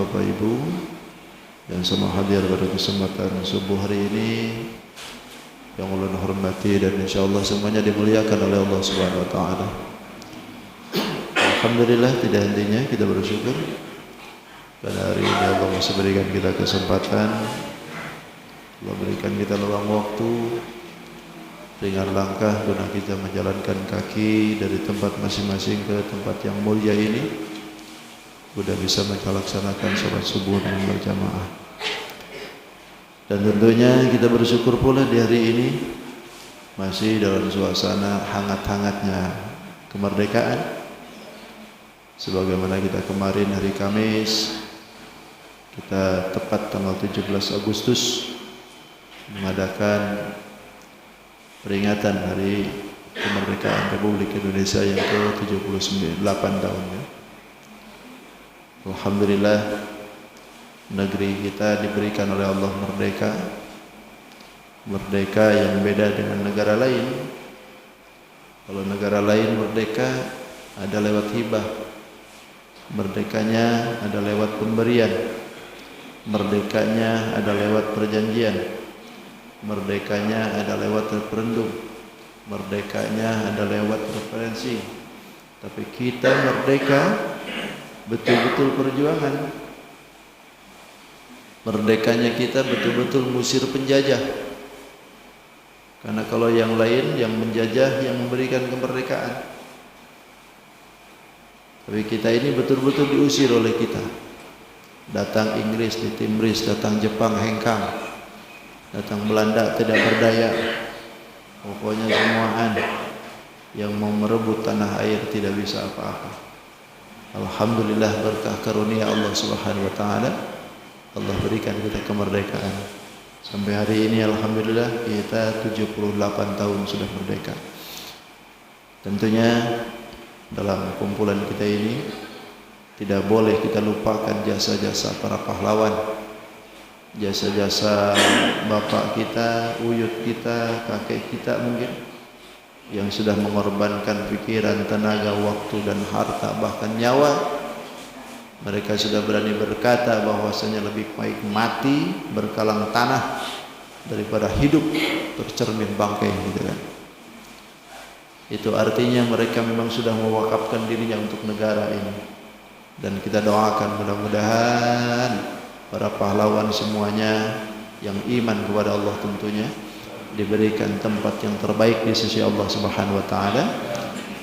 Bapak Ibu yang semua hadir pada kesempatan subuh hari ini, yang ulun hormati dan insyaallah semuanya dimuliakan oleh Allah Subhanahu wa taala. Alhamdulillah, tidak hentinya kita bersyukur pada hari ini Allah masih berikan kita kesempatan, Allah berikan kita luang waktu, ringan langkah guna kita menjalankan kaki dari tempat masing-masing ke tempat yang mulia ini, sudah bisa melaksanakan sholat subuh dengan berjamaah. Dan tentunya kita bersyukur pula di hari ini masih dalam suasana hangat-hangatnya kemerdekaan, sebagaimana kita kemarin hari Kamis, kita tepat tanggal 17 Agustus mengadakan peringatan hari kemerdekaan Republik Indonesia yang ke-78 tahunnya. Alhamdulillah, negeri kita diberikan oleh Allah merdeka, merdeka yang beda dengan negara lain. Kalau negara lain merdeka ada lewat hibah, merdekanya ada lewat pemberian, merdekanya ada lewat perjanjian, merdekanya ada lewat referendum, merdekanya ada lewat referensi. Tapi kita merdeka betul-betul perjuangan. Merdekanya kita betul-betul mengusir penjajah. Karena kalau yang lain yang menjajah yang memberikan kemerdekaan, tapi kita ini betul-betul diusir oleh kita. Datang Inggris ditimbris, datang Jepang hengkang, datang Belanda tidak berdaya. Pokoknya semuaan yang mau merebut tanah air tidak bisa apa-apa. Alhamdulillah, berkah karunia Allah Subhanahu wa taala, Allah berikan kita kemerdekaan. Sampai hari ini alhamdulillah kita 78 tahun sudah merdeka. Tentunya dalam kumpulan kita ini tidak boleh kita lupakan jasa-jasa para pahlawan, jasa-jasa bapak kita, uyut kita, kakek kita mungkin, yang sudah mengorbankan pikiran, tenaga, waktu dan harta, bahkan nyawa. Mereka sudah berani berkata bahwasanya lebih baik mati berkalang tanah daripada hidup tercermin bangkai, gitu kan. Itu artinya mereka memang sudah mewakafkan dirinya untuk negara ini. Dan kita doakan mudah-mudahan para pahlawan semuanya yang iman kepada Allah tentunya diberikan tempat yang terbaik di sisi Allah Subhanahu wa taala,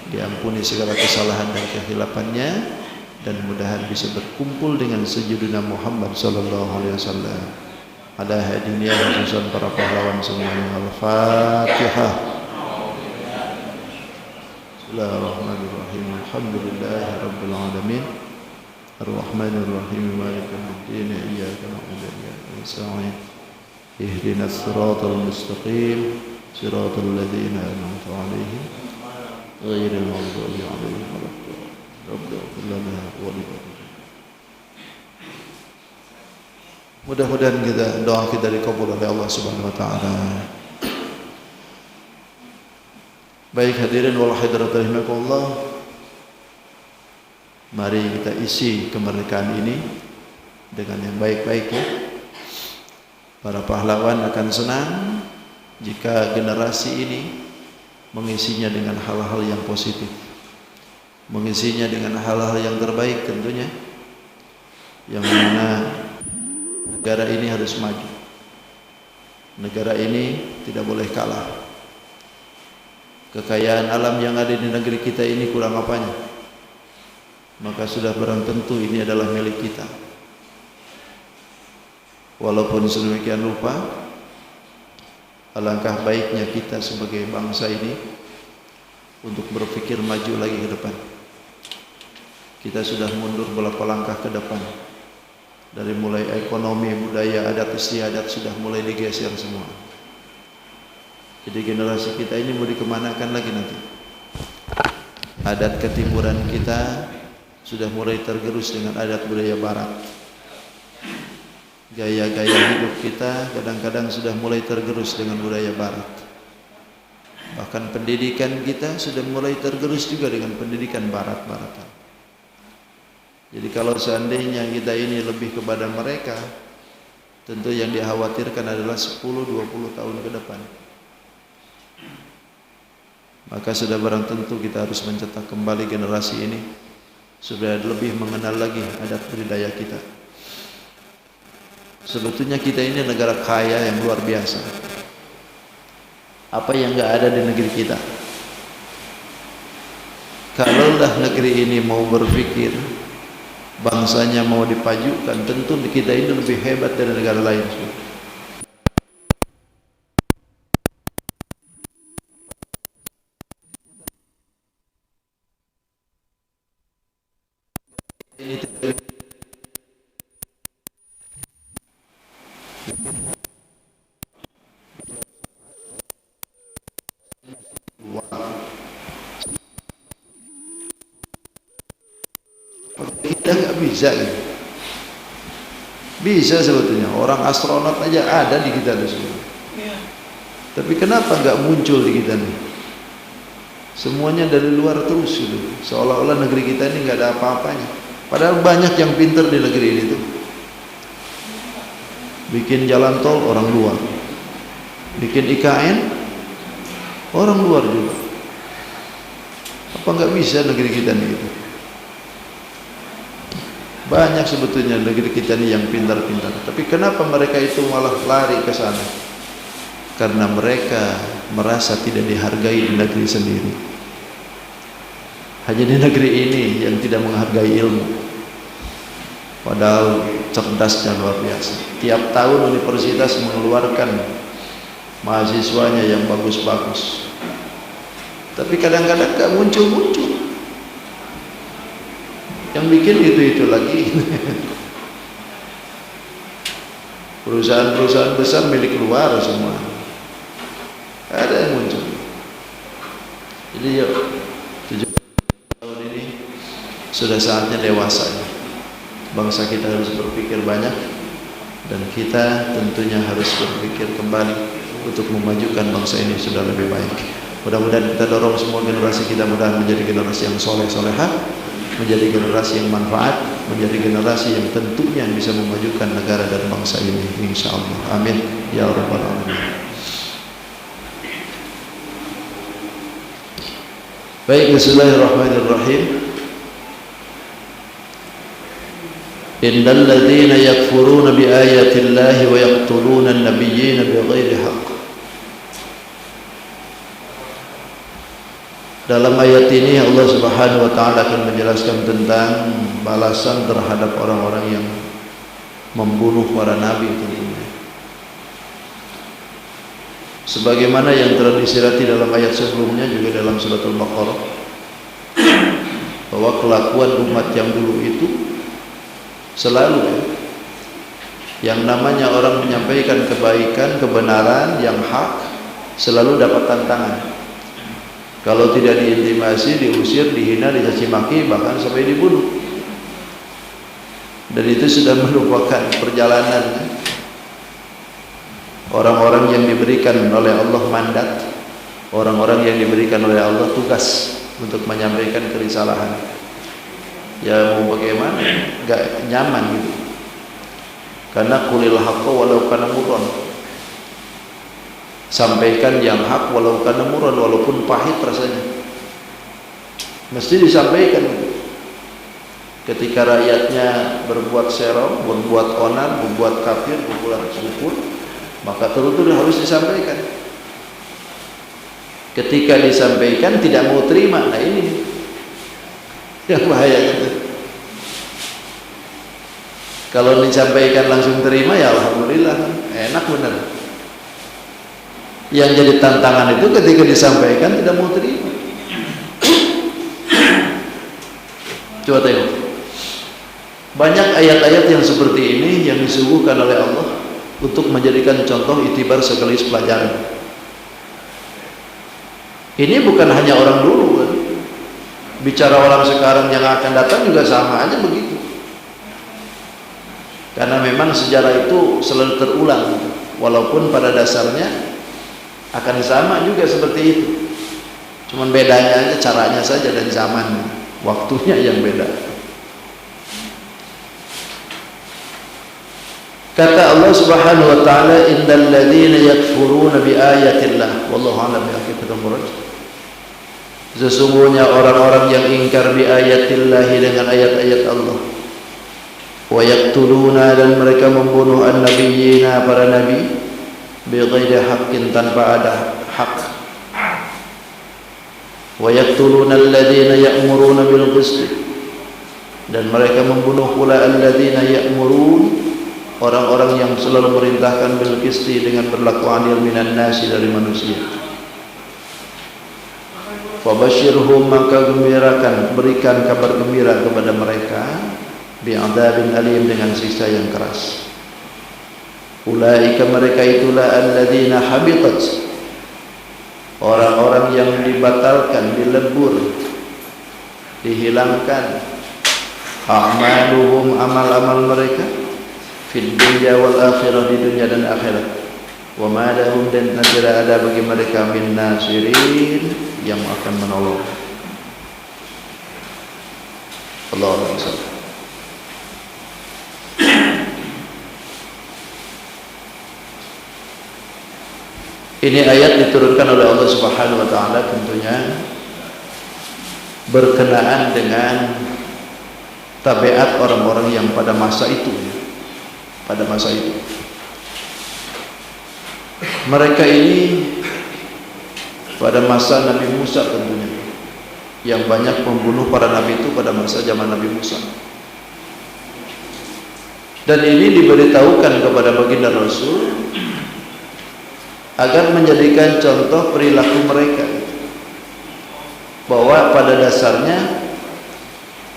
diampuni segala kesalahan dan kehilafannya, dan mudahan bisa berkumpul dengan sayyidina Muhammad sallallahu alaihi wasallam. Ada hadiah khusus para pahlawan semuanya. Al-Fatihah. Bismillahirrahmanirrahim. Alhamdulillahirabbil alamin. Ar-Rahmanir-Rahim. Maliki yaumiddin. Iyyaka na'budu wa iyyaka nasta'in. اهدنا الصراط المستقيم صراط الذين أنعمت عليهم غير المغضوب عليهم ولا الضالين رب اغفر لنا ولوالدينا. Mudah-mudahan doa kita dikabul oleh Allah Subhanahu wa taala. Baik hadirin wal hadirat rahimakumullah, mari kita isi kemerdekaan ini dengan yang baik-baik ya. Para pahlawan akan senang jika generasi ini mengisinya dengan hal-hal yang positif, mengisinya dengan hal-hal yang terbaik tentunya, yang mana negara ini harus maju, negara ini tidak boleh kalah. Kekayaan alam yang ada di negeri kita ini kurang apanya, maka sudah barang tentu ini adalah milik kita. Walaupun sedemikian rupa, alangkah baiknya kita sebagai bangsa ini untuk berpikir maju lagi ke depan. Kita sudah mundur beberapa langkah ke depan. Dari mulai ekonomi, budaya, adat istiadat sudah mulai digeser semua. Jadi generasi kita ini mau dikemanakan lagi nanti? Adat ketimuran kita sudah mulai tergerus dengan adat budaya barat. Gaya-gaya hidup kita kadang-kadang sudah mulai tergerus dengan budaya barat. Bahkan pendidikan kita sudah mulai tergerus juga dengan pendidikan barat-baratan. Jadi kalau seandainya kita ini lebih kepada mereka, tentu yang dikhawatirkan adalah 10-20 tahun ke depan. Maka sudah barang tentu kita harus mencetak kembali generasi ini supaya lebih mengenal lagi adat budaya kita. Sebetulnya kita ini negara kaya yang luar biasa. Apa yang enggak ada di negeri kita? Kalaulah negeri ini mau berpikir, bangsanya mau dipajukan, tentu kita ini lebih hebat dari negara lain. Kita nggak bisa gitu. Bisa sebetulnya, orang astronot aja ada di kita di sini. Tapi kenapa nggak muncul di kita nih? Semuanya dari luar terus gitu. Seolah-olah negeri kita ini nggak ada apa-apanya. Padahal banyak yang pintar di negeri ini tuh. Bikin jalan tol orang luar, bikin IKN orang luar juga. Apa nggak bisa negeri kita nih gitu? Banyak sebetulnya negeri kita ini yang pintar-pintar. Tapi kenapa mereka itu malah lari ke sana? Karena mereka merasa tidak dihargai di negeri sendiri. Hanya di negeri ini yang tidak menghargai ilmu. Padahal cerdasnya luar biasa. Tiap tahun universitas mengeluarkan mahasiswanya yang bagus-bagus. Tapi kadang-kadang gak muncul-muncul. Yang bikin itu lagi. Perusahaan-perusahaan besar milik luar semua. Ada yang muncul. Jadi yuk, 7 tahun ini sudah saatnya dewasa. Bangsa kita harus berpikir banyak, dan kita tentunya harus berpikir kembali untuk memajukan bangsa ini sudah lebih baik. Mudah-mudahan kita dorong semua generasi kita mudah menjadi generasi yang soleh-solehah, menjadi generasi yang manfaat, menjadi generasi yang tentunya bisa memajukan negara dan bangsa ini, insyaallah. Amin ya rabbal alamin. Baik, bismillahirrahmanirrahim. Innal ladzina yakfuruna bi ayatillahi wa yaqtuluna an-nabiyyina bighairi haqq. Dalam ayat ini Allah Subhanahu wa taala akan menjelaskan tentang balasan terhadap orang-orang yang membunuh para nabi tentunya. Sebagaimana yang telah disirati dalam ayat sebelumnya juga dalam surat Al-Baqarah, bahwa kelakuan umat yang dulu itu selalu yang namanya orang menyampaikan kebaikan, kebenaran, yang hak selalu dapat tantangan. Kalau tidak diintimidasi, diusir, dihina, dicaci maki, bahkan sampai dibunuh. Dan itu sudah merupakan perjalanan orang-orang yang diberikan oleh Allah mandat, orang-orang yang diberikan oleh Allah tugas untuk menyampaikan kerisalahan. Ya mau bagaimana, gak nyaman gitu. Karena qulil haqqa walau kana murran. Sampaikan yang hak walau kana murran, walaupun pahit rasanya. Mesti disampaikan. Ketika rakyatnya berbuat serong, berbuat onar, berbuat kafir, berbuat kufur, maka terus harus disampaikan. Ketika disampaikan tidak mau terima, nah ini yang bahaya gitu. Kalau disampaikan langsung terima, ya alhamdulillah, enak benar. Yang jadi tantangan itu ketika disampaikan tidak mau terima. Coba tengok, banyak ayat-ayat yang seperti ini yang disuguhkan oleh Allah untuk menjadikan contoh itibar sekaligus pelajaran. Ini bukan hanya orang dulu kan? Bicara orang sekarang yang akan datang juga sama aja begitu. Karena memang sejarah itu selalu terulang, walaupun pada dasarnya akan sama juga seperti itu. Cuman bedanya aja caranya saja dan zaman, waktunya yang beda. Kata Allah Subhanahu wa taala, innal ladzina yakfuruna bi ayatillah wallahu a'lam bi haqiqatil murad. Sesungguhnya orang-orang yang ingkar bi ayatillah, dengan ayat-ayat Allah, wa yaqtuluna, dan mereka membunuh an-nabiyyina, para nabi, bi ghairi haqqin, tanpa ada hak, wa yaqtuluna alladzina ya'muruna bil qist, dan mereka membunuh pula alladzina ya'murun, orang-orang yang selalu merintahkan bil qisti, dengan berlaku adil, minan nasi, dari manusia. Fabashirhum, maka gembirakan, berikan kabar gembira kepada mereka, bi'adzabin alim, dengan siksa yang keras. Ulaika, mereka itulah alladzina habitat, orang-orang yang dibatalkan, dilebur, dihilangkan a'maluhum, amal-amal mereka, fid dunya wal akhirah, di dunia dan akhirat. Wa ma lahum, dan tidak ada bagi mereka min nasirin, yang akan menolong. Allahu akbar. Ini ayat diturunkan oleh Allah Subhanahu wa taala tentunya berkenaan dengan tabiat orang-orang yang pada masa itu, pada masa itu. Mereka ini pada masa Nabi Musa tentunya, yang banyak membunuh para nabi itu pada masa zaman Nabi Musa. Dan ini diberitahukan kepada baginda Rasul agar menjadikan contoh perilaku mereka, bahwa pada dasarnya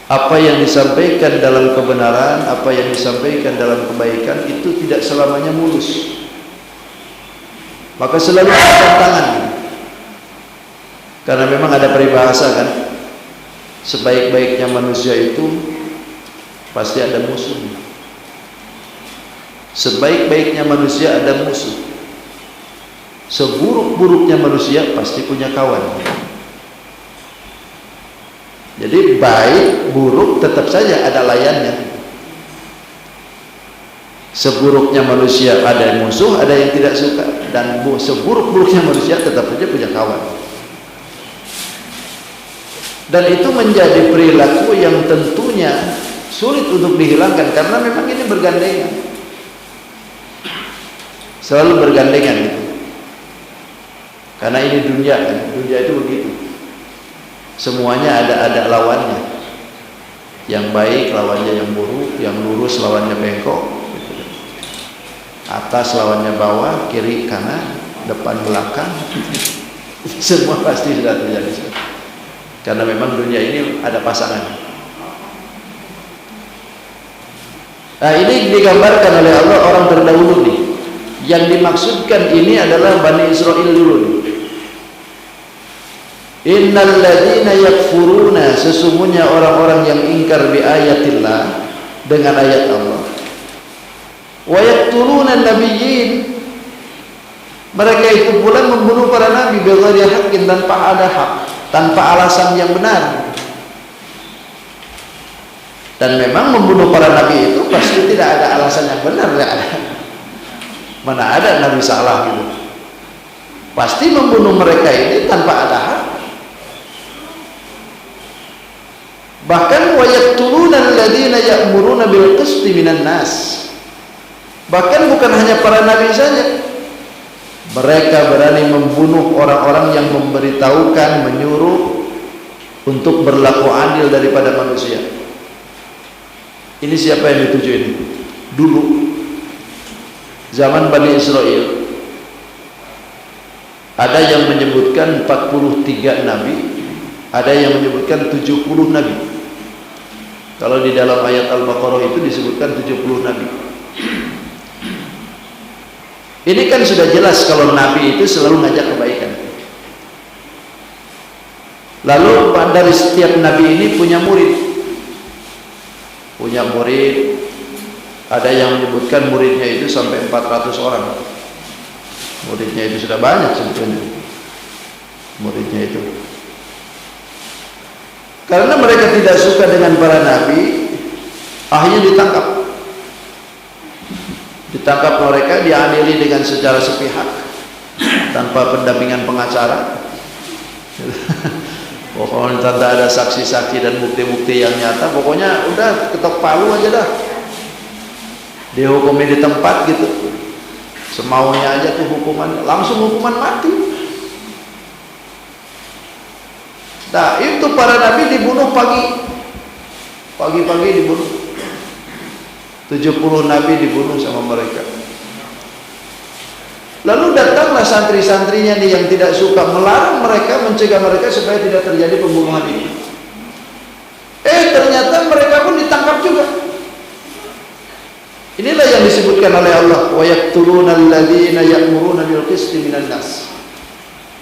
apa yang disampaikan dalam kebenaran, apa yang disampaikan dalam kebaikan itu tidak selamanya mulus. Maka selalu ada tantangan, karena memang ada peribahasa kan, sebaik-baiknya manusia itu pasti ada musuh. Sebaik-baiknya manusia ada musuh. Seburuk-buruknya manusia pasti punya kawan. Jadi baik buruk tetap saja ada layannya. Seburuknya manusia ada yang musuh, ada yang tidak suka, dan seburuk-buruknya manusia tetap saja punya kawan. Dan itu menjadi perilaku yang tentunya sulit untuk dihilangkan, karena memang ini bergandengan, selalu bergandengan gitu. Karena ini dunia kan, dunia itu begitu. Semuanya ada lawannya. Yang baik lawannya yang buruk, yang lurus lawannya bengkok. Atas lawannya bawah, kiri kanan, depan belakang. Semua pasti sudah terjadi. Karena memang dunia ini ada pasangan. Nah, ini digambarkan oleh Allah orang terdahulu nih. Yang dimaksudkan ini adalah Bani Israel dulu nih. Innal ladzina yakfuruna, sesungguhnya orang-orang yang ingkar bi ayatillah, dengan ayat Allah, wa yaqtuluna nabiyyin, mereka itu pula membunuh para nabi bighairi haqqin, tanpa ada hak, tanpa alasan yang benar. Dan memang membunuh para nabi itu pasti tidak ada alasan yang benar, tidak ada. Mana ada nabi salah gitu. Pasti membunuh mereka ini tanpa ada hak. Bahkan wa yaqtuluna alladzina ya'muruna bil qisti minan nas. Bahkan bukan hanya para nabi saja, mereka berani membunuh orang-orang yang memberitahukan, menyuruh untuk berlaku adil daripada manusia. Ini siapa yang dituju ini? Dulu zaman Bani Israel ada yang menyebutkan 43 nabi, ada yang menyebutkan 70 nabi. Kalau di dalam ayat Al-Baqarah itu disebutkan 70 nabi. Ini kan sudah jelas kalau nabi itu selalu ngajak kebaikan. Lalu dari setiap nabi ini punya murid. Punya murid. Ada yang menyebutkan muridnya itu sampai 400 orang. Muridnya itu sudah banyak sebetulnya. Muridnya itu. Karena mereka tidak suka dengan para nabi, akhirnya ditangkap. Ditangkap mereka, diadili dengan secara sepihak tanpa pendampingan pengacara. Pokoknya tanpa ada saksi-saksi dan bukti-bukti yang nyata, pokoknya udah ketok palu aja dah. Dihukumi di tempat gitu, semaunya aja tuh hukuman, langsung hukuman mati. Nah itu para nabi dibunuh pagi-pagi dibunuh. 70 nabi dibunuh sama mereka. Lalu datanglah santri-santrinya nih yang tidak suka, melarang mereka, mencegah mereka supaya tidak terjadi pembunuhan ini. Ternyata mereka pun ditangkap juga. Inilah yang disebutkan oleh Allah, wa yaqtuluna alladziina ya'muruna bil qisti minan nas.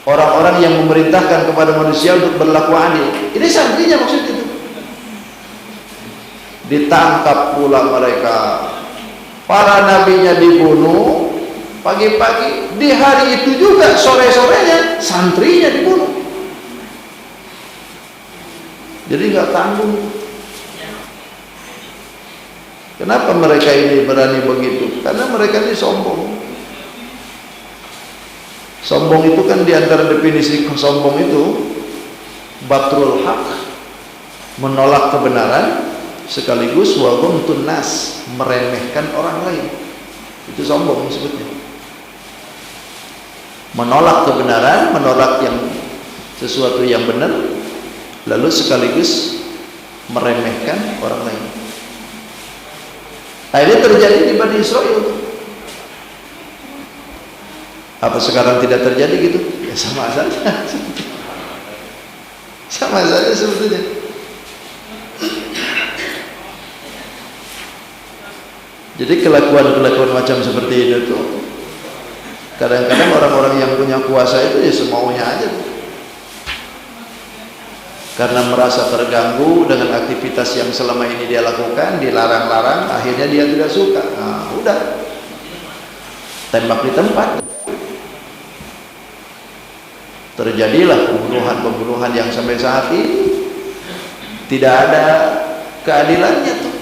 Orang-orang yang memerintahkan kepada manusia untuk berlaku adil. Ini santrinya maksud itu. Ditangkap pula mereka. Para nabinya dibunuh pagi-pagi, di hari itu juga sore-sorenya santrinya dibunuh. Jadi nggak tanggung. Kenapa mereka ini berani begitu? Karena mereka ini sombong. Sombong itu kan diantara definisi sombong itu batrul haq, menolak kebenaran, sekaligus wa ghamtun nas, meremehkan orang lain. Itu sombong sebetulnya. Menolak kebenaran, menolak yang sesuatu yang benar, lalu sekaligus meremehkan orang lain. Akhirnya terjadi di Bani Israil. Apa sekarang tidak terjadi gitu? Ya sama saja. Sama saja sebetulnya. Jadi kelakuan-kelakuan macam seperti ini tuh kadang-kadang orang-orang yang punya kuasa itu ya semaunya aja. Karena merasa terganggu dengan aktivitas yang selama ini dia lakukan, dilarang-larang, akhirnya dia tidak suka. Nah, udah tembak di tempat. Terjadilah pembunuhan-pembunuhan yang sampai saat ini tidak ada keadilannya tuh.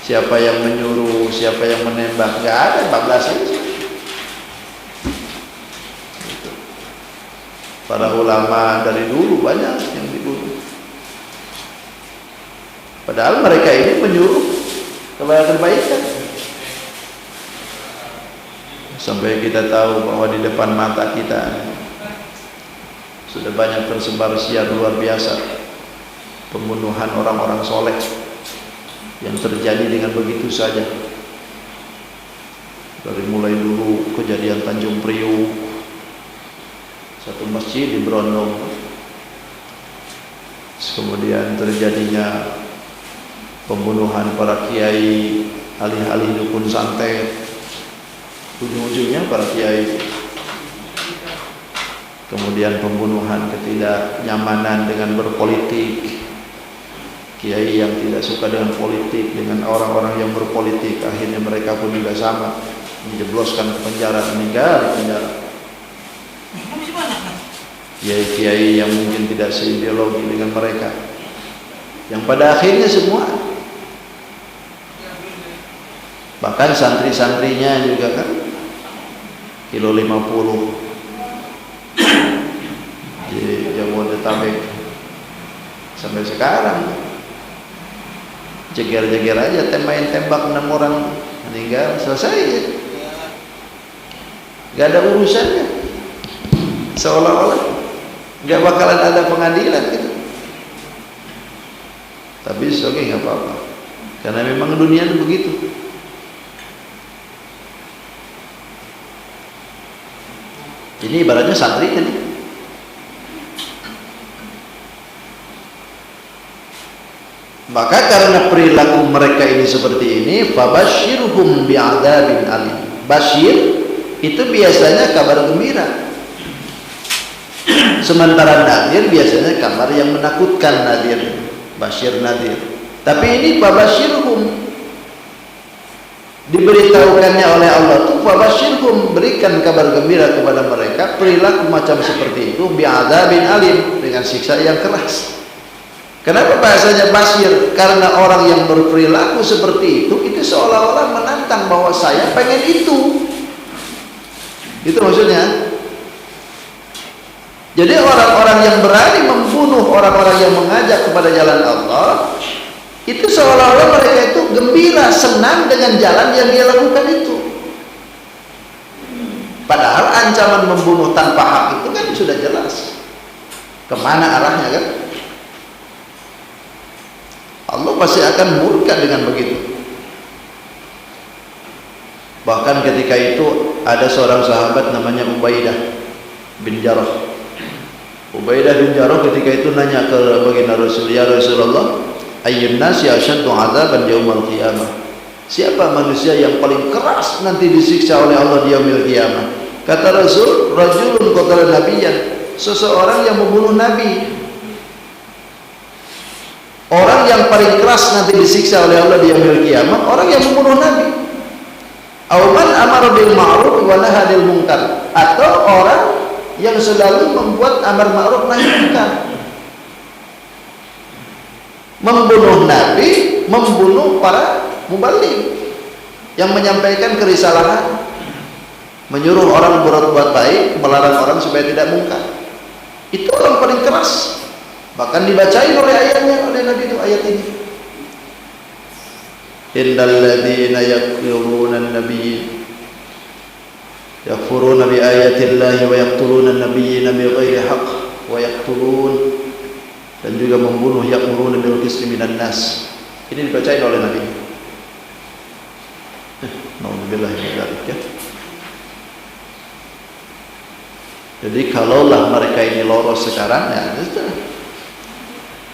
Siapa yang menyuruh, siapa yang menembak, nggak ada, 14 aja. Para ulama dari dulu banyak yang dibunuh. Padahal mereka ini menyuruh kepada kebaikan. Sampai kita tahu bahwa di depan mata kita sudah banyak tersebar siar luar biasa pembunuhan orang-orang soleh yang terjadi dengan begitu saja. Dari mulai dulu kejadian Tanjung Priuk, satu masjid di Brondong, kemudian terjadinya pembunuhan para kiai, alih-alih dukun santet, ujung-ujungnya para kiai. Kemudian pembunuhan ketidaknyamanan dengan berpolitik, kiai yang tidak suka dengan politik, dengan orang-orang yang berpolitik, akhirnya mereka pun juga sama, menjebloskan ke penjara, meninggal di penjara. Kiai-kiai yang mungkin tidak seideologi dengan mereka, yang pada akhirnya semua, bahkan santri-santrinya juga kan kilo 50 di Jabodetabek sampai sekarang jeger-jeger aja, tembak 6 orang meninggal, selesai ya. Gak ada urusannya, seolah-olah nggak bakalan ada pengadilan gitu. Tapi oke, nggak apa-apa, karena memang dunia itu begitu. Ini ibaratnya santri kan. Maka karena perilaku mereka ini seperti ini, fabashirhum bi'adzabin alim. Bashir itu biasanya kabar gembira. Sementara nadir biasanya kabar yang menakutkan, nadir, basyir, nadir. Tapi ini fabashirhum, diberitahukannya oleh Allah tuh fabashirhum, berikan kabar gembira kepada mereka perilaku macam seperti itu bi'adzabin alim, dengan siksa yang keras. Kenapa bahasanya basyir? Karena orang yang berperilaku seperti itu seolah-olah menantang bahwa saya pengen itu. Itu maksudnya. Jadi orang-orang yang berani membunuh orang-orang yang mengajak kepada jalan Allah, itu seolah-olah mereka itu gembira, senang dengan jalan yang dia lakukan itu. Padahal ancaman membunuh tanpa hak itu kan sudah jelas. Kemana arahnya kan? Allah pasti akan murka dengan begitu. Bahkan ketika itu ada seorang sahabat namanya Ubaidah bin Jarrah. Ubaidah bin Jarrah ketika itu nanya ke baginda Rasul, ya Rasulullah, ayyun nasi asyaddu 'adzaban yaumil qiyamah? Siapa manusia yang paling keras nanti disiksa oleh Allah di yaumil qiyamah? Kata Rasul, rajulun qatala nabiyyan, seseorang yang membunuh nabi. Orang yang paling keras nanti disiksa oleh Allah di yaumil qiyamah, orang yang membunuh nabi. Aw man amara bil ma'ruf wa nahaa 'anil munkar, atau orang yang selalu membuat amar ma'ruf nahi munkar. Membunuh nabi, membunuh para muballigh yang menyampaikan kerisalahan, menyuruh orang berbuat baik, melarang orang supaya tidak munkar. Itu orang paling keras. Bahkan dibacain oleh ayatnya, oleh Nabi itu ayat ini. Innal ladzina yakfuruna an-nabiyyin yakfuruna bi ayatillahi wa yaqtuluna an-nabiyyina bighairi haqq wa yaqtulun, dan juga membunuh ya'muruna bil qisti minan nas. Ini dibacain oleh Nabi. Nauzubillahi min dzalik ya. Jadi kalaulah mereka ini lolos sekarang ya,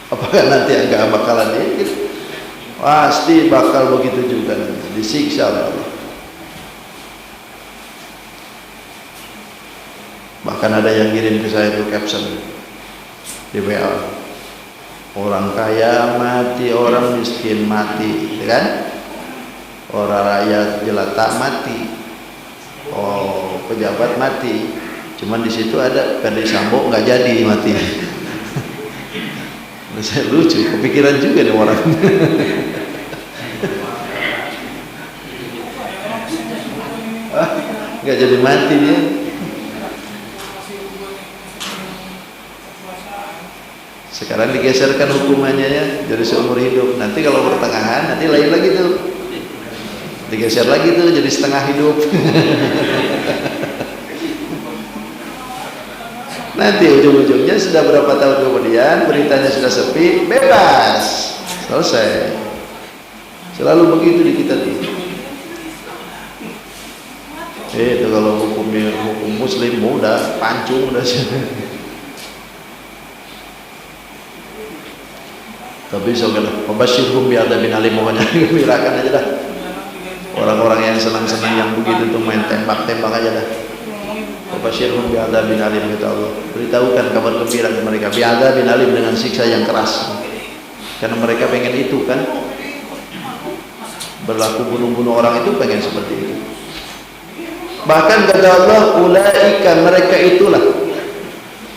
apakah nanti enggak bakalan ini? Pasti bakal begitu juga nanti, disiksa oleh Allah. Bahkan ada yang kirim ke saya itu caption di WA, orang kaya mati, orang miskin mati, kan? Orang rakyat jelata mati, oh pejabat mati. Cuman di situ ada Ferdi Sambo nggak jadi mati. Saya lucu, kepikiran juga nih orang. Nggak jadi mati dia. Sekarang digeserkan hukumannya ya, jadi seumur hidup. Nanti kalau pertengahan, nanti lain lagi tuh. Digeser lagi tuh jadi setengah hidup. Nanti ujung-ujungnya sudah berapa tahun kemudian beritanya sudah sepi, bebas, selesai. Selalu begitu di kita tuh. Itu kalau hukum muslim mudah, pancung udah sih. Tapi soalnya pembashirhum bi'adzabin alim, pokoknya gembirakan aja dah. Orang-orang yang senang-senang yang begitu tuh main tembak-tembak aja dah. Pembashirhum bi'adzabin alim, kata Allah. Beritahukan kabar gembira kepada mereka, bi'adzabin alim, dengan siksa yang keras. Karena mereka pengen itu kan, berlaku bunuh-bunuh orang itu pengen seperti itu. Bahkan kata Allah, ulaika, mereka itulah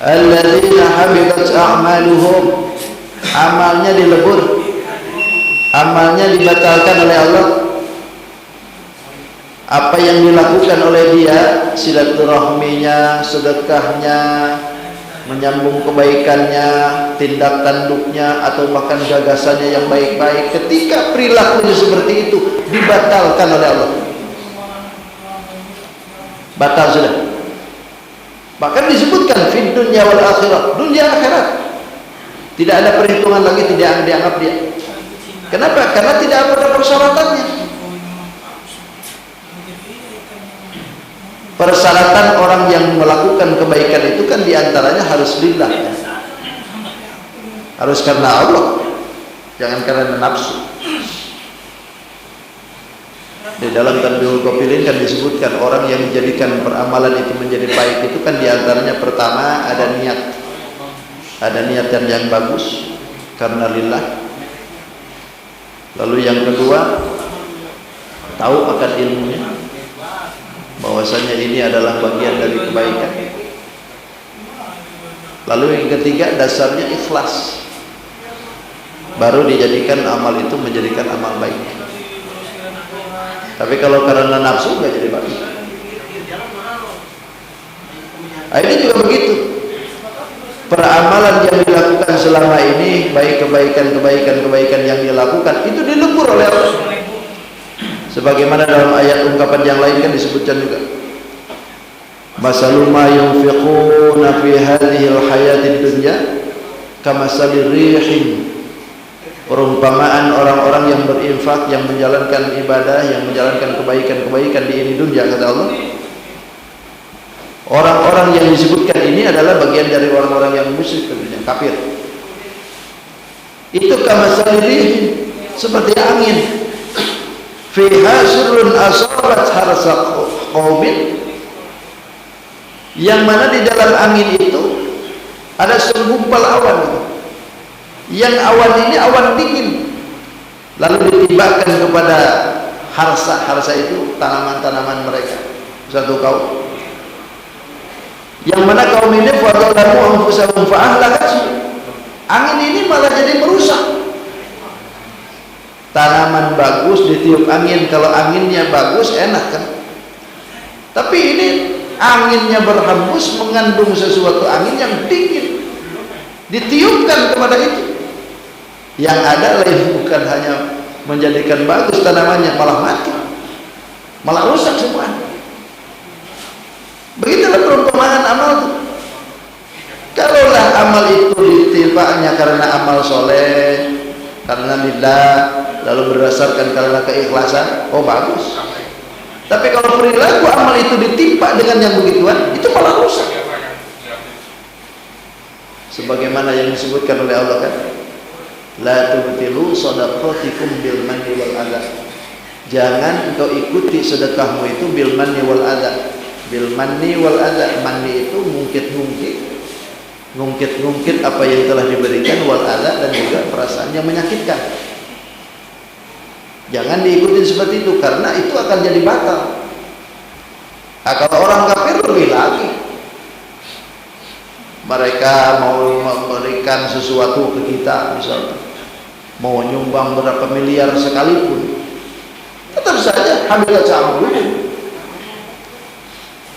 alladzina habitat a'maluhum, amalnya dilebur, amalnya dibatalkan oleh Allah. Apa yang dilakukan oleh dia, silaturahminya, sedekahnya, menyambung kebaikannya, tindak tanduknya, atau bahkan gagasannya yang baik-baik, ketika perilakunya seperti itu dibatalkan oleh Allah. Batal sudah. Bahkan disebutkan fid dunya wal akhirat, dunia akhirat. Tidak ada perhitungan lagi, tidak dianggap dia. Kenapa? Karena tidak ada persyaratannya. Persyaratan orang yang melakukan kebaikan itu kan diantaranya harus lillah, harus karena Allah, jangan karena nafsu. Di dalam Tanbihul Qafilin kan disebutkan orang yang menjadikan peramalan itu menjadi baik itu kan diantaranya pertama ada niat, ada niatan yang bagus karena lillah. Lalu yang kedua, tahu akan ilmunya, bahwasanya ini adalah bagian dari kebaikan. Lalu yang ketiga, dasarnya ikhlas. baru dijadikan amal itu menjadikan amal baik. Tapi kalau karena nafsu nggak jadi baik. Nah, ini juga begitu. Peramalan yang dilakukan selama ini, baik kebaikan yang dilakukan itu dilebur oleh Allah. Sebagaimana dalam ayat ungkapan yang lain kan disebutkan juga. Masalul ma yunfiquna fi hadhil hayatid dunya kamasalir rihin. Perumpamaan orang-orang yang berinfak, yang menjalankan ibadah, yang menjalankan kebaikan di ini dunia, kata Allah. Orang-orang yang disebutkan ini adalah bagian dari orang-orang yang musyrik, tentunya kafir. Itu kamasalih, seperti angin. Fiha surun asabat harsa qaumin, yang mana di dalam angin itu ada segumpal awan. Yang awan ini awan dingin, lalu ditibakan kepada harsa itu tanaman-tanaman mereka, satu kaum. Yang mana kaum ini fadalamu anfusahum fa'ahlakathu. Angin ini malah jadi merusak. Tanaman bagus ditiup angin, kalau anginnya bagus enak kan. Tapi ini anginnya berhembus mengandung sesuatu angin yang dingin, ditiupkan kepada itu. Yang ada lain bukan hanya menjadikan bagus tanamannya, malah mati, malah rusak semua. Begitulah perumpamaan amal itu. Kalaulah amal itu ditimpanya karena amal soleh, karena lillah, lalu berdasarkan karena keikhlasan, oh bagus. Tapi kalau perilaku amal itu ditimpa dengan yang begituan, itu malah rusak. Sebagaimana yang disebutkan oleh Allah kan, la tubtilu shadaqatikum bil manni wal adha. Jangan engkau ikuti sedekahmu itu bil manni wal adha. Bil manni wal adha, manni itu ngungkit apa yang telah diberikan, wal adha, dan juga perasaan yang menyakitkan. Jangan diikuti seperti itu, karena itu akan jadi batal. Nah, kalau orang kafir lebih lagi, mereka mau memberikan sesuatu ke kita, misalnya mau nyumbang berapa miliar sekalipun, tetap saja hamilat sama dulu.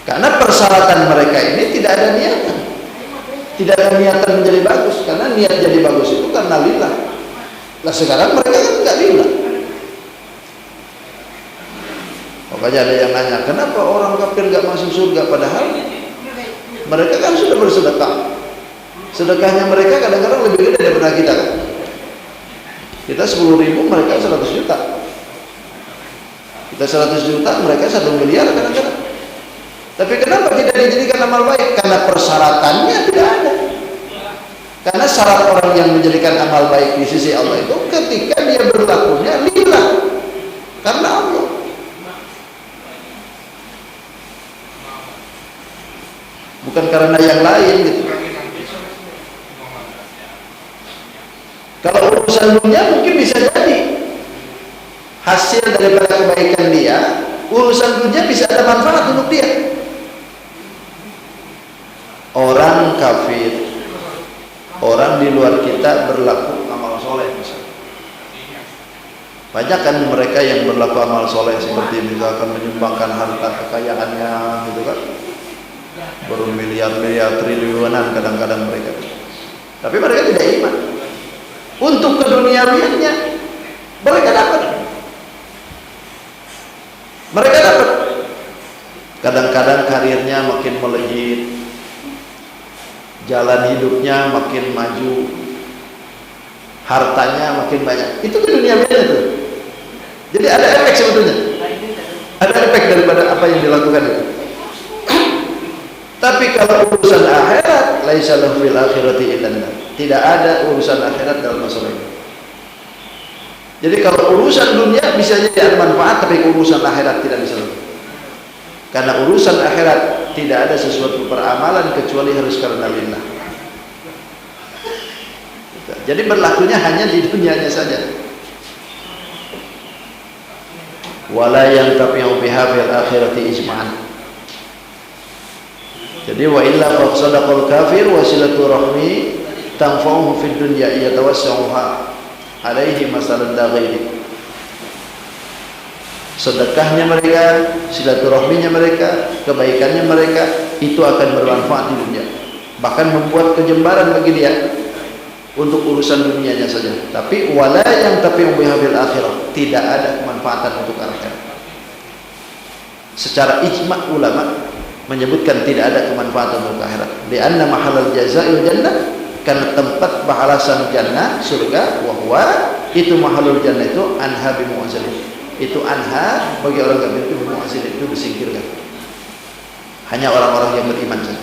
Karena persyaratan mereka ini tidak ada niatan, tidak ada niatan menjadi bagus. Karena niat jadi bagus itu karena lillah. Nah sekarang mereka kan nggak lillah. Makanya ada yang nanya, kenapa orang kafir nggak masuk surga, padahal mereka kan sudah bersedekah. Sedekahnya mereka kadang-kadang lebih gede daripada kita kan. Kita 10.000, mereka 100 juta. Kita 100 juta, mereka 1 miliar kadang-kadang. Tapi kenapa tidak dijadikan amal baik? Karena persyaratannya tidak ada. Karena syarat orang yang menjadikan amal baik di sisi Allah itu ketika dia berlakunya lillah, karena Allah. Bukan karena yang lain gitu. Kalau urusan dunia mungkin bisa jadi hasil daripada kebaikan dia, urusan dunia bisa ada manfaat untuk dia. Orang kafir, orang di luar kita berlaku amal soleh misalnya. Banyak kan mereka yang berlaku amal soleh, seperti misalkan menyumbangkan harta kekayaannya gitu kan, bermiliar-miliar triliunan kadang-kadang mereka. Tapi mereka tidak iman. Untuk keduniawiannya mereka dapat. Mereka dapat. Kadang-kadang karirnya makin melejit, jalan hidupnya makin maju, hartanya makin banyak. Itu keduniawiannya tuh. Jadi ada efek sebetulnya. Ada efek daripada apa yang dilakukan itu. Tapi kalau urusan akhirat, laisa lahu fil akhirati illallah. Tidak ada urusan akhirat dalam masalah ini. Jadi kalau urusan dunia bisa jadi ada manfaat, tapi urusan akhirat tidak bisa. Karena urusan akhirat tidak ada sesuatu peramalan kecuali harus karena lillah. Jadi berlakunya hanya di dunianya saja. Wala yantafi'u biha fil akhirati ijma'an. Jadi wa illa faqsadaqal kafir wa silatu rahmi tanfa'uhu fid dunya yatawassa'uha. alaihi masalun la ghairi. Sedekahnya mereka, silaturahminya mereka, kebaikannya mereka itu akan bermanfaat di dunia, bahkan membuat kejembaran bagi dia untuk urusan dunianya saja. Tapi wala yang biha fil akhirah, tidak ada kemanfaatan untuk akhirat. Secara ijma' ulama menyebutkan tidak ada kemanfaatan untuk akhirat. Lianna mahalal jazaa'il jannah, karena tempat balasan jannah surga, wahwa itu mahalul jannah itu anha bi mu'azzalin. Itu anha bagi orang kafir itu mu'azzalin, itu disingkirkan. Hanya orang-orang yang beriman saja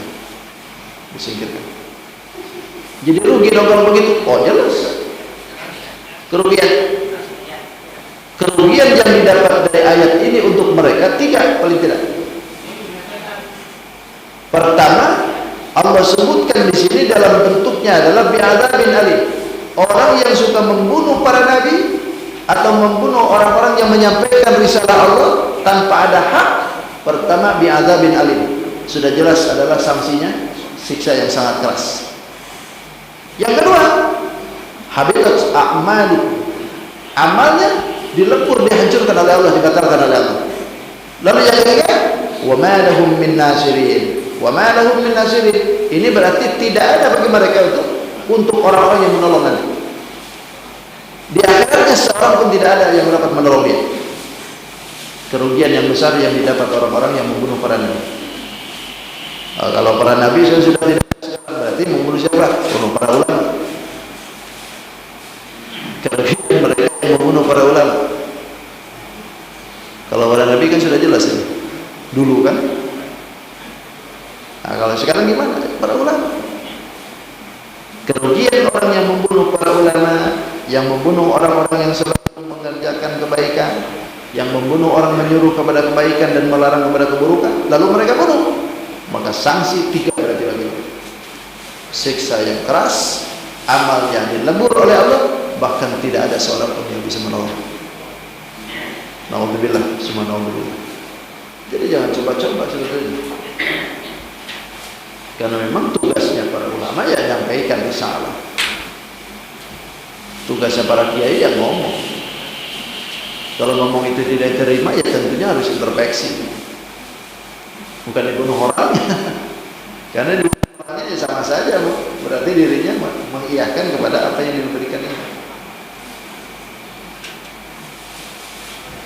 disingkirkan. Jadi rugi dong kalau begitu. Oh jelas kerugian yang didapat dari ayat ini untuk mereka tiga paling tidak. Pertama, Allah sebutkan di sini dalam bentuknya adalah bi'adzabin alim. Orang yang suka membunuh para nabi atau membunuh orang-orang yang menyampaikan risalah Allah tanpa ada hak, pertama bi'adzabin alim. Sudah jelas adalah sanksinya siksa yang sangat keras. Yang kedua, habitat a'malu, amalnya dilebur, dihancurkan oleh Allah, dibatalkan oleh Allah. Lalu yang ketiga, wa ma lahum min nasirin. Wa ma lahum min nasirin. Ini berarti tidak ada bagi mereka itu untuk orang-orang yang menolong nanti. Di akhirnya seorang pun tidak ada yang dapat menolong dia. Kerugian yang besar yang didapat orang-orang yang membunuh para nabi. Kalau para nabi sudah tidak sekarang, berarti membunuh siapa? Membunuh para ulama. Kerugian mereka yang membunuh para ulama. Kalau para nabi kan sudah jelas ini dulu kan. Nah, kalau sekarang gimana? Para ulama. Kerugian orang yang membunuh para ulama, yang membunuh orang-orang yang selalu mengerjakan kebaikan, yang membunuh orang menyuruh kepada kebaikan dan melarang kepada keburukan, lalu mereka bunuh, maka sanksi tiga berarti bagi mereka. Siksa yang keras, amal yang dilebur oleh Allah, bahkan tidak ada seorang pun yang bisa menolong. Nauzubillah, semua nauzubillah. Jadi jangan coba-coba sebetulnya. Karena memang tugasnya para ulama ya menyampaikan risalah. Tugasnya para kiai yang ngomong. Kalau ngomong itu tidak terima ya tentunya harus introspeksi. Bukan dibunuh orangnya. Karena dibunuh orangnya ya sama saja, Bu. Berarti dirinya mengiyakan kepada apa yang diberikan ini.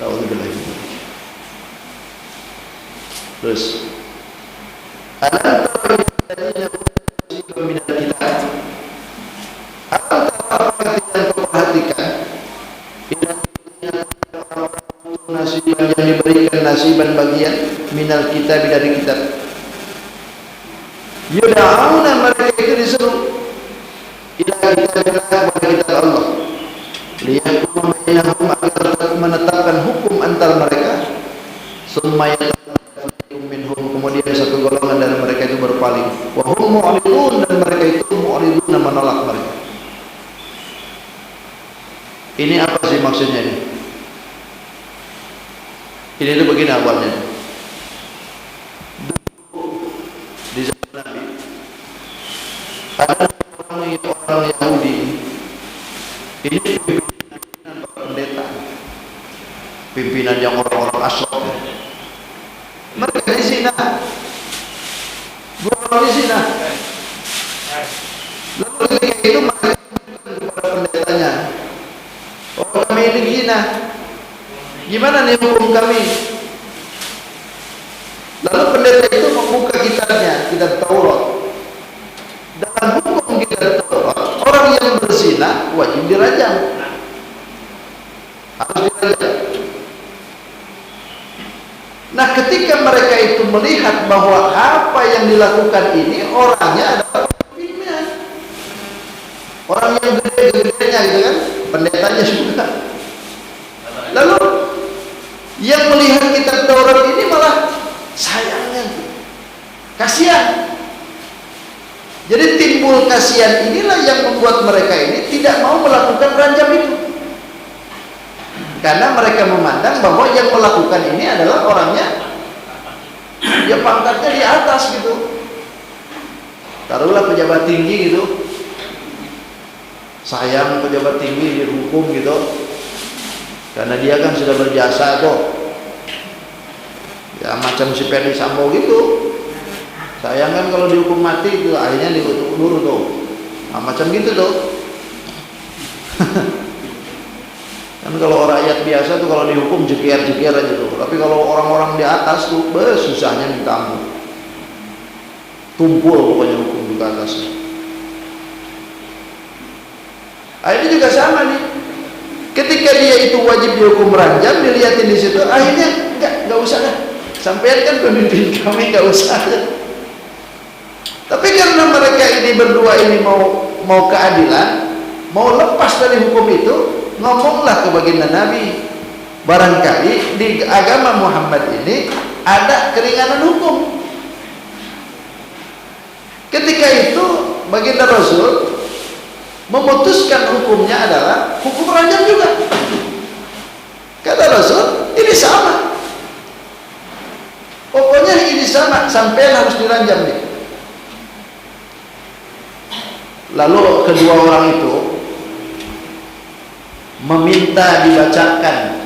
Nauzubillah. Terus alam apakah tidak kau perhatikan nasiban yang diberikan nasiban bagian minal kitab dari kitab. Yuda'auna, mereka itu disuruh ila kitabillah, kepada kitab Allah, liyahkum bainahum, agar menetapkan hukum antar mereka. Summa minhum, kemudian satu golongan dari mereka itu berpaling. Wa hum mu'ridun, dan mereka itu mu'ridun, menolak mereka. Ini apa sih maksudnya ini? Ini itu begini awalnya. Di zaman Nabi ada orang Yahudi. Ini pimpinan pendeta, pimpinan yang orang-orang asyik. Mereka di zina, bukan di zina. Lalu ketika itu mereka kepada pendetanya, oh kami ini zina, gimana nih hukum kami? Lalu pendeta itu membuka kitabnya, kitab Taurat. Dalam hukum kitab Taurat, orang yang berzina wajib dirajam, harus dirajam. Nah, ketika mereka itu melihat bahwa apa yang dilakukan ini orangnya adalah pimpinan, orang yang gede-gedenya gitu kan, pendetanya juga. Lalu yang melihat kitab Taurat ini malah sayangnya, kasihan. Jadi timbul kasihan inilah yang membuat mereka ini tidak mau melakukan rajam itu. Karena mereka memandang bahwa yang melakukan ini adalah orangnya ya pangkatnya di atas gitu. Taruhlah pejabat tinggi gitu. sayang pejabat tinggi dihukum gitu, karena dia kan sudah berjasa tuh, ya macam si Ferdi Sambo gitu. Sayang kan kalau dihukum mati itu akhirnya diundur tuh, nah, macam gitu tuh. Kan kalau rakyat biasa tuh kalau dihukum jeger-jeger aja tuh, tapi kalau orang-orang di atas tuh susahnya minta ampun, tumpul pokoknya hukum di atas. Ini juga sama nih, ketika dia itu wajib dihukum ranjam, dilihatin di situ, akhirnya nggak usah lah, sampean kan pemimpin kami, nggak usah lah. Tapi karena mereka ini berdua ini mau keadilan, mau lepas dari hukum itu, ngomonglah ke baginda Nabi, barangkali di agama Muhammad ini ada keringanan hukum. Ketika itu baginda Rasul memutuskan hukumnya adalah hukum ranjam juga. Kata Rasul, ini sama, pokoknya ini sama, sampai harus diranjam nih. Lalu kedua orang itu meminta dibacakan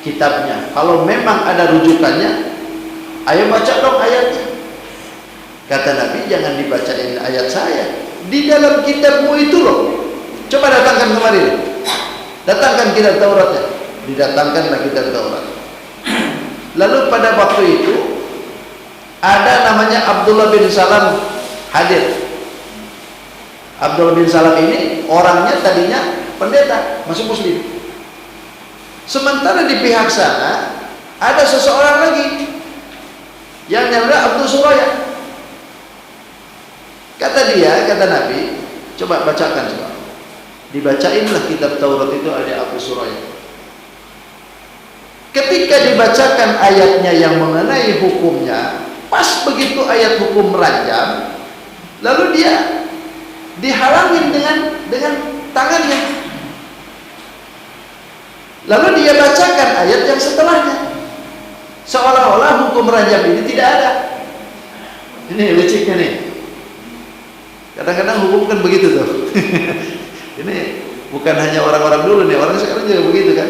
kitabnya. Kalau memang ada rujukannya, ayo baca dong ayatnya. Kata Nabi, jangan dibacain ayat saya, di dalam kitabmu itu loh. Coba datangkan kemarin, datangkan kitab Tauratnya. Didatangkanlah kitab Taurat. Lalu pada waktu itu ada namanya Abdullah bin Salam hadir. Abdullah bin Salam ini orangnya tadinya pendeta, masuk Muslim. Sementara di pihak sana ada seseorang lagi yang namanya Abdul Suraya. Kata dia, kata Nabi, coba bacakan coba. Dibacainlah kitab Taurat itu ada Abu Suraya. Ketika dibacakan ayatnya yang mengenai hukumnya, pas begitu ayat hukum ranjam, lalu dia dihalangin dengan tangannya. Lalu dia bacakan ayat yang setelahnya, seolah-olah hukum ranjam ini tidak ada. Ini liciknya nih. Kadang-kadang hukum kan begitu tuh. Ini bukan hanya orang-orang dulu nih, orang sekarang juga begitu kan.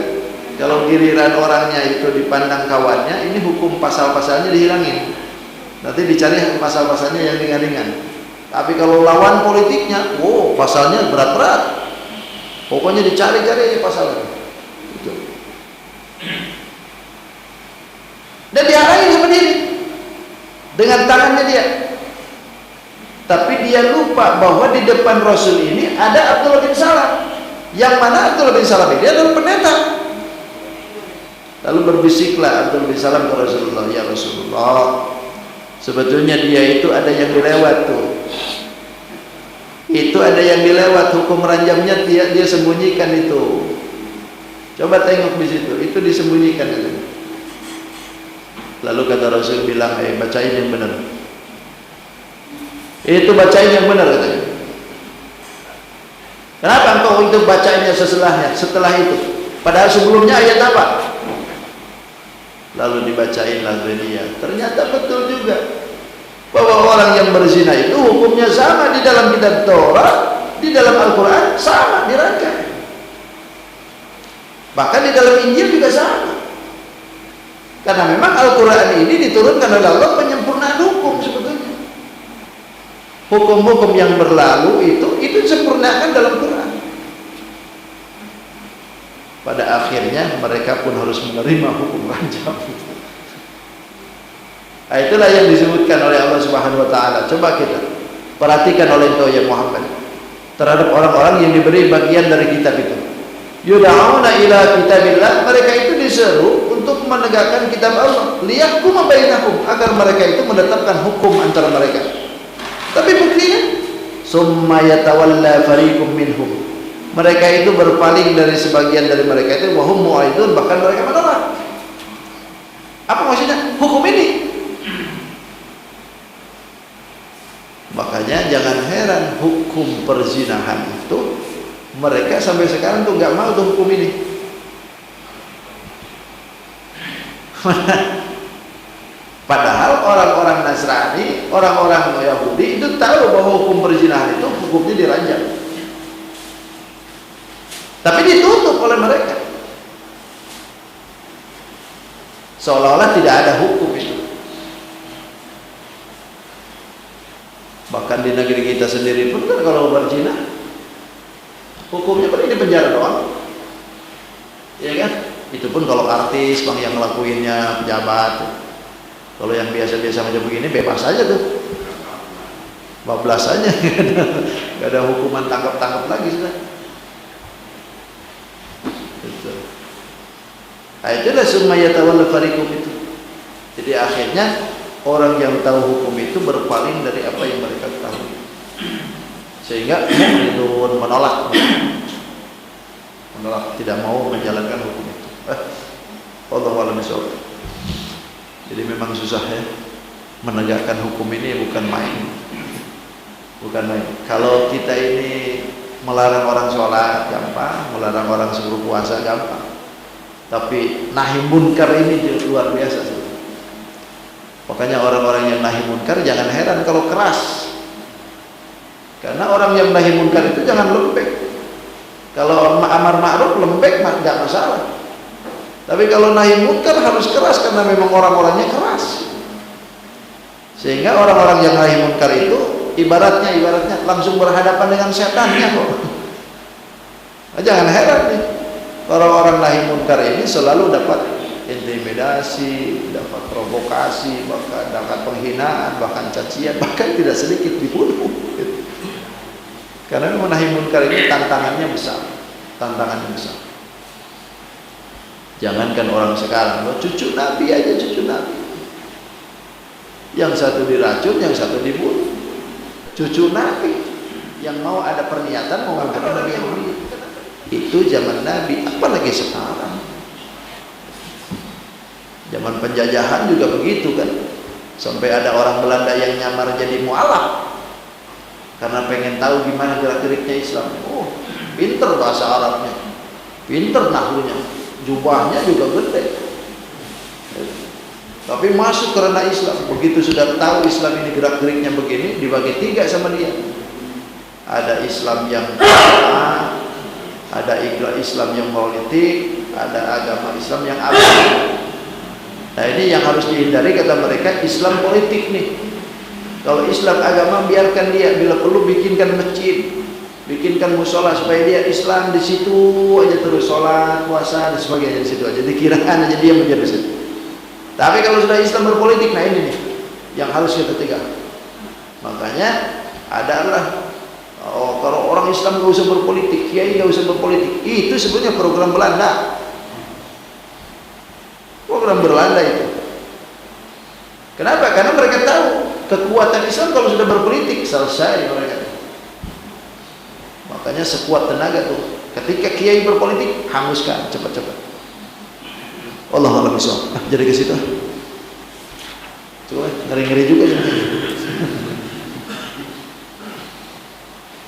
Kalau giliran orangnya itu dipandang kawannya, ini hukum pasal-pasalnya dihilangin. Nanti dicari pasal-pasalnya yang ringan-ringan. Tapi kalau lawan politiknya, wow, pasalnya berat-berat. Pokoknya dicari-cari aja pasalnya. Gitu. Dan dihalangi seperti ini dengan tangannya dia. Tapi dia lupa bahwa di depan Rasul ini ada Abdullah bin Salam. Yang mana Abdullah bin Salam ini adalah pendeta. Lalu berbisiklah Abdullah bin Salam ke Rasulullah, ya Rasulullah, sebetulnya dia itu ada yang dilewat tuh. Itu ada yang dilewat, hukum ranjamnya dia sembunyikan itu. Coba tengok di situ, itu disembunyikan itu. Lalu kata Rasul bilang, bacain yang benar. Itu bacain yang benar katanya. Kenapa engkau itu bacainnya setelah itu? Padahal sebelumnya ayat apa? Lalu dibacainlah dia. Ternyata betul juga bahwa orang yang berzina itu hukumnya sama di dalam kitab Taurat, di dalam Al-Quran sama dirangkai. Bahkan di dalam Injil juga sama. Karena memang Al-Quran ini diturunkan oleh Allah penyempurnaan hukum sebetulnya. Hukum-hukum yang berlalu itu disempurnakan dalam Quran. Pada akhirnya mereka pun harus menerima hukum ranjam. Nah, itulah yang disebutkan oleh Allah Subhanahu wa taala. Coba kita perhatikan oleh engkau ya Muhammad terhadap orang-orang yang diberi bagian dari kitab itu. Yud'auna ila kitabillah, mereka itu diseru untuk menegakkan kitab Allah. Liyahkuma bainahum, agar mereka itu menetapkan hukum antara mereka. Tapi buktinya summa yatawalla fariqum minhum, mereka itu berpaling dari sebagian dari mereka itu, wahum mu'aidun, bahkan mereka menolak. Apa maksudnya hukum ini? Makanya jangan heran hukum perzinahan itu mereka sampai sekarang tuh nggak mau tuh hukum ini. Padahal orang-orang Nasrani, orang-orang Yahudi itu tahu bahwa hukum perzinahan itu hukumnya diranjam. Tapi ditutup oleh mereka. Seolah-olah tidak ada hukum itu. Bahkan di negeri kita sendiri pun kan kalau berzina hukumnya kan ini penjara doang. Ya kan? Itu pun kalau artis, bang yang ngelakuinnya pejabat. Kalau yang biasa-biasa macam begini bebas aja tuh. Bablas aja. Gak ada hukuman tangkap-tangkap lagi sudah. Itu. Nah, itulah summa yatawalla fariqum itu. Jadi akhirnya orang yang tahu hukum itu berpaling dari apa yang mereka tahu, sehingga mu'ridun, menolak, tidak mau menjalankan hukum itu. Wallahu a'lam bishawab. Jadi memang susah ya menegakkan hukum ini, bukan main. Kalau kita ini melarang orang sholat gampang, melarang orang suruh puasa gampang, tapi nahi munkar ini luar biasa. Makanya orang-orang yang nahi munkar jangan heran kalau keras, karena orang yang nahi munkar itu jangan lembek. Kalau amar ma'ruf lembek nggak masalah, tapi kalau nahi munkar harus keras karena memang orang-orangnya keras. Sehingga orang-orang yang nahi munkar itu ibaratnya langsung berhadapan dengan setannya kok. Nah, jangan heran nih, orang-orang nahi munkar ini selalu dapat intimidasi, dapat provokasi, bahkan dapat penghinaan, bahkan cacian, bahkan tidak sedikit dibunuh. Karena menahi munkar ini tantangannya besar. Jangankan orang sekarang, loh, cucu Nabi aja, cucu Nabi. Yang satu diracun, yang satu dibunuh. Cucu Nabi yang mau ada perniatan mau ngambil Nabi yang itu zaman Nabi, apalagi sekarang. Zaman penjajahan juga begitu kan, sampai ada orang Belanda yang nyamar jadi mualaf karena pengen tahu gimana gerak-geriknya Islam. Oh, pinter bahasa Arabnya, pinter nahwunya, jubahnya juga gede, tapi masuk karena Islam. Begitu sudah tahu Islam ini gerak-geriknya begini, dibagi tiga sama dia. Ada Islam yang ada Islam yang politik, ada agama Islam yang abadi. Nah, ini yang harus dihindari kata mereka, Islam politik nih. Kalau Islam agama biarkan dia, bila perlu bikinkan masjid, bikinkan musola supaya dia Islam di situ aja terus sholat, puasa dan sebagainya di situ aja, dikirakan aja dia menjadi situ. Tapi kalau sudah Islam berpolitik, nah ini nih yang harus kita tegak. Makanya adalah kalau orang Islam nggak usah berpolitik, kiai nggak usah berpolitik, itu sebenarnya program Belanda. Program Belanda itu. Kenapa? Karena mereka tahu kekuatan Islam kalau sudah berpolitik selesai mereka. Makanya sekuat tenaga tuh. Ketika kiai berpolitik, hanguskan cepat-cepat. Allah a'lam bishawab. Jadi ke situ. Coba ngeri-ngeri juga jadi.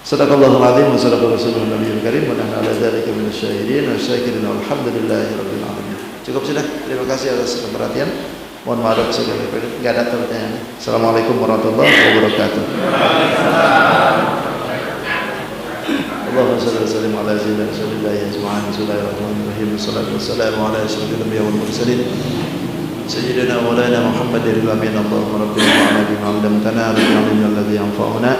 Sadaqallahul azim wa sadaqa rasulun nabiyul karim wa nahnu ala dzalika minasyahidin wa syakirin walhamdulillahirabbil alamin. Cukup sudah. Terima kasih atas perhatian. Mohon maaf segala enggak ada pertanyaan. Assalamualaikum warahmatullahi wabarakatuh. Allahumma shalli wa sallim ala sayyidina Rasulillah ajma'in. Bismillahirrahmanirrahim. Wassalatu wassalamu ala asyrafil anbiya'i wal mursalin. Sayyidina wa maulana Muhammadin al-amin. Allahumma rabbina wa'ala bima 'allamtana wa 'allimna alladhi yanfa'una.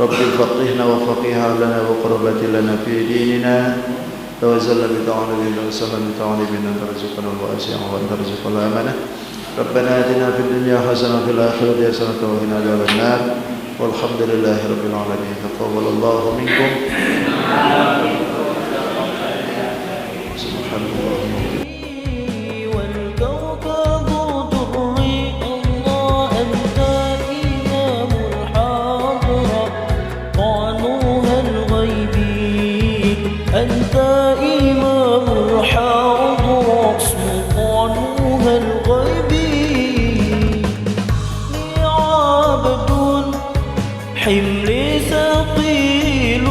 Rabbil faqihna wa faqiha lana wa qurrati lana fi dinina. توزلنا بتعالى وسلم بتعالى بنا ترزقنا الواسع وترزق الأمانة. ربنا آتنا في الدنيا حسنة وفي الآخرة حسنة وقنا عذاب النار والحمد لله رب العالمين. تقبل الله منكم. سبحان الله. أنت إمام الحاضر سلطانها الغيبي عبد حملي ثقيل